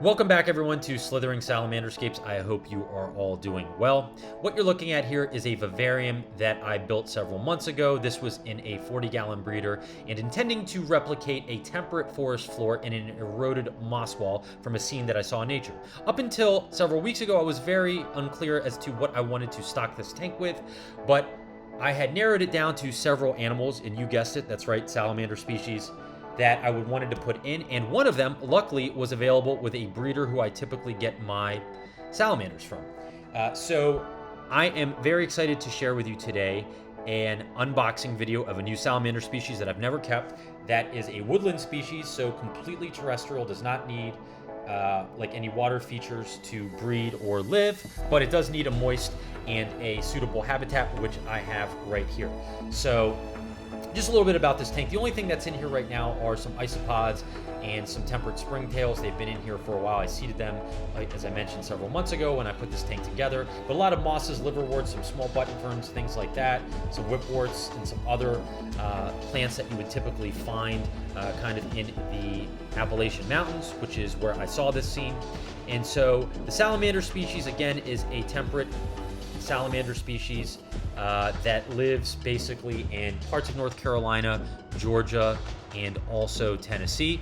Welcome back, everyone, to Slithering Salamanderscapes. I hope you are all doing well. What you're looking at here is a vivarium that I built several months ago. This was in a 40-gallon breeder and intending to replicate a temperate forest floor in an eroded moss wall from a scene that I saw in nature. Up until several weeks ago, I was very unclear as to what I wanted to stock this tank with, but I had narrowed it down to several animals, and you guessed it, that's right, salamander species that I would wanted to put in, and one of them luckily was available with a breeder who I typically get my salamanders from. So I am very excited to share with you today an unboxing video of a new salamander species that I've never kept. That is a woodland species, so completely terrestrial, does not need like any water features to breed or live, but it does need a moist and a suitable habitat, which I have right here. So just a little bit about this tank. The only thing that's in here right now are some isopods and some temperate springtails. They've been in here for a while. I seeded them, as I mentioned, several months ago when I put this tank together. But a lot of mosses, liverworts, some small button ferns, things like that, some whipworts, and some other plants that you would typically find kind of in the Appalachian Mountains, which is where I saw this scene. And so the salamander species, again, is a temperate salamander species that lives basically in parts of North Carolina, Georgia, and also Tennessee.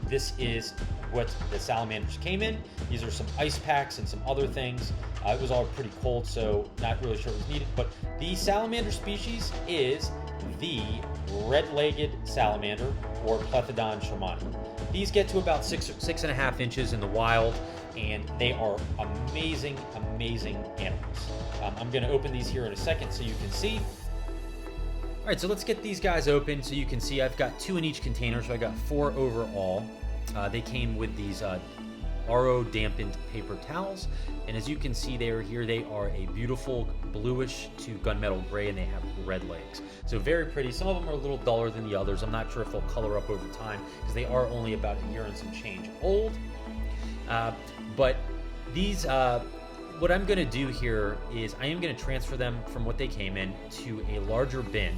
This is what the salamanders came in. These are some ice packs and some other things. It was all pretty cold, so not really sure it was needed. But the salamander species is the red-legged salamander, or Plethodon shermani. These get to about 6.5 inches in the wild, and they are amazing, amazing animals. I'm going to open these here in a second so you can see. All right, so let's get these guys open so you can see. I've got 2 in each container, so I got 4 overall. They came with these RO dampened paper towels, and as you can see there here, they are a beautiful bluish to gunmetal gray, and they have red legs. So very pretty. Some of them are a little duller than the others. I'm not sure if they'll color up over time because they are only about a year and some change old. But these, what I'm going to do here is I am going to transfer them from what they came in to a larger bin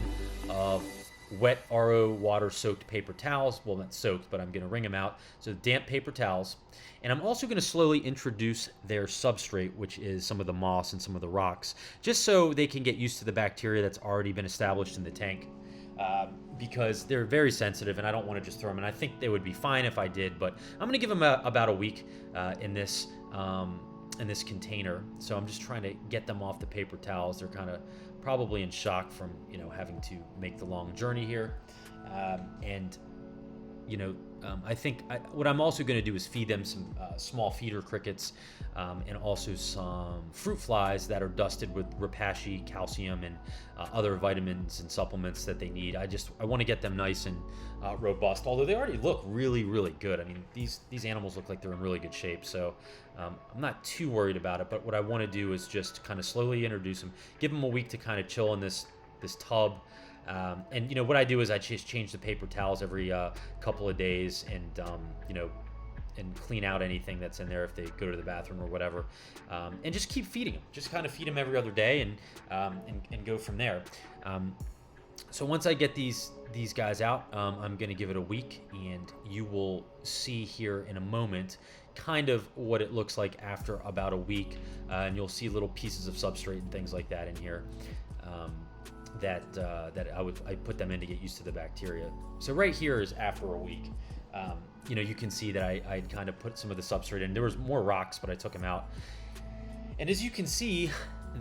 of wet RO water-soaked paper towels. Well, not soaked, but I'm going to wring them out. So damp paper towels. And I'm also going to slowly introduce their substrate, which is some of the moss and some of the rocks, just so they can get used to the bacteria that's already been established in the tank. Because they're very sensitive, and I don't want to just throw them in. I think they would be fine if I did, but I'm going to give them about a week in this container. So I'm just trying to get them off the paper towels. They're kind of probably in shock from having to make the long journey here, and I think what I'm also going to do is feed them some small feeder crickets and also some fruit flies that are dusted with Repashy, calcium, and other vitamins and supplements that they need. I want to get them nice and robust, although they already look really, really good. I mean, these animals look like they're in really good shape, so I'm not too worried about it. But what I want to do is just kind of slowly introduce them, give them a week to kind of chill in this tub. And what I do is I just change the paper towels every couple of days, and and clean out anything that's in there if they go to the bathroom or whatever, and just keep feeding them. Just kind of feed them every other day, and go from there. So once I get these guys out, I'm going to give it a week, and you will see here in a moment kind of what it looks like after about a week, and you'll see little pieces of substrate and things like that in here. That I put them in to get used to the bacteria. So right here is after a week. You can see that I kind of put some of the substrate in. There was more rocks, but I took them out. And as you can see,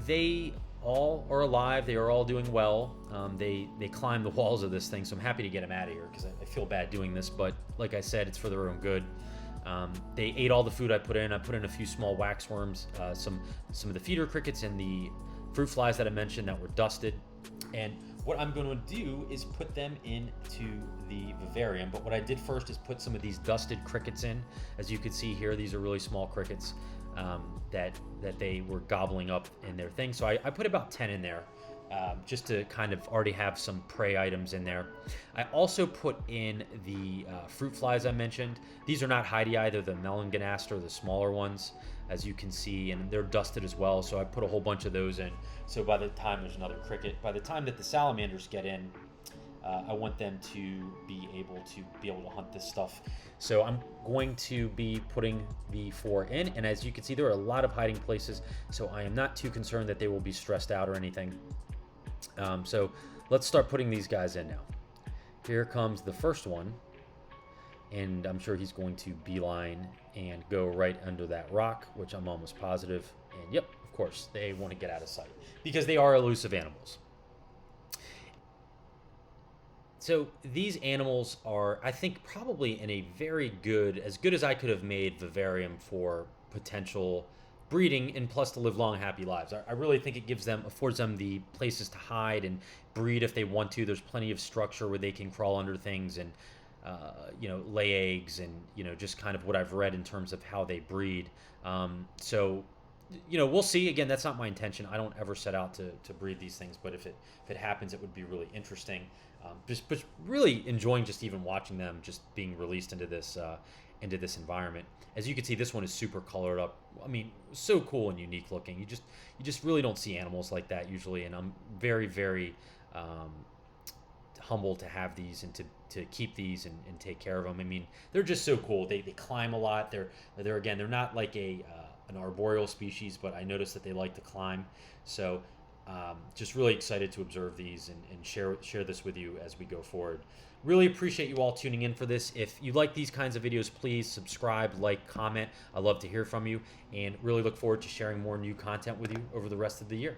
they all are alive. They are all doing well. They climb the walls of this thing, so I'm happy to get them out of here because I feel bad doing this. But like I said, it's for their own good. They ate all the food I put in. I put in a few small waxworms, some of the feeder crickets, and the fruit flies that I mentioned that were dusted. And what I'm going to do is put them into the vivarium. But what I did first is put some of these dusted crickets in. As you can see here, these are really small crickets that they were gobbling up in their thing. So I put about 10 in there just to kind of already have some prey items in there. I also put in the fruit flies I mentioned. These are not Hydei, they're the melanogaster, the smaller ones, as you can see, and they're dusted as well, so I put a whole bunch of those in. So by the time there's another cricket, by the time that the salamanders get in, I want them to be able to hunt this stuff. So I'm going to be putting V4 in, and as you can see, there are a lot of hiding places, so I am not too concerned that they will be stressed out or anything. So let's start putting these guys in now. Here comes the first one, and I'm sure he's going to beeline and go right under that rock, which I'm almost positive. And yep, of course, they want to get out of sight because they are elusive animals. So these animals are, I think, probably in a very good, as good as I could have made vivarium for potential breeding and plus to live long, happy lives. I really think it affords them the places to hide and breed if they want to. There's plenty of structure where they can crawl under things and, lay eggs and, just kind of what I've read in terms of how they breed. So we'll see. Again, that's not my intention. I don't ever set out to breed these things, but if it happens, it would be really interesting. But really enjoying just even watching them just being released into this environment. As you can see, this one is super colored up. I mean, so cool and unique looking. You just really don't see animals like that usually, and I'm very, very humbled to have these and to keep these and take care of them. I mean, they're just so cool. They climb a lot. They're not like an arboreal species, but I noticed that they like to climb. So just really excited to observe these and share this with you as we go forward. Really appreciate you all tuning in for this. If you like these kinds of videos, please subscribe, like, comment. I love to hear from you, and really look forward to sharing more new content with you over the rest of the year.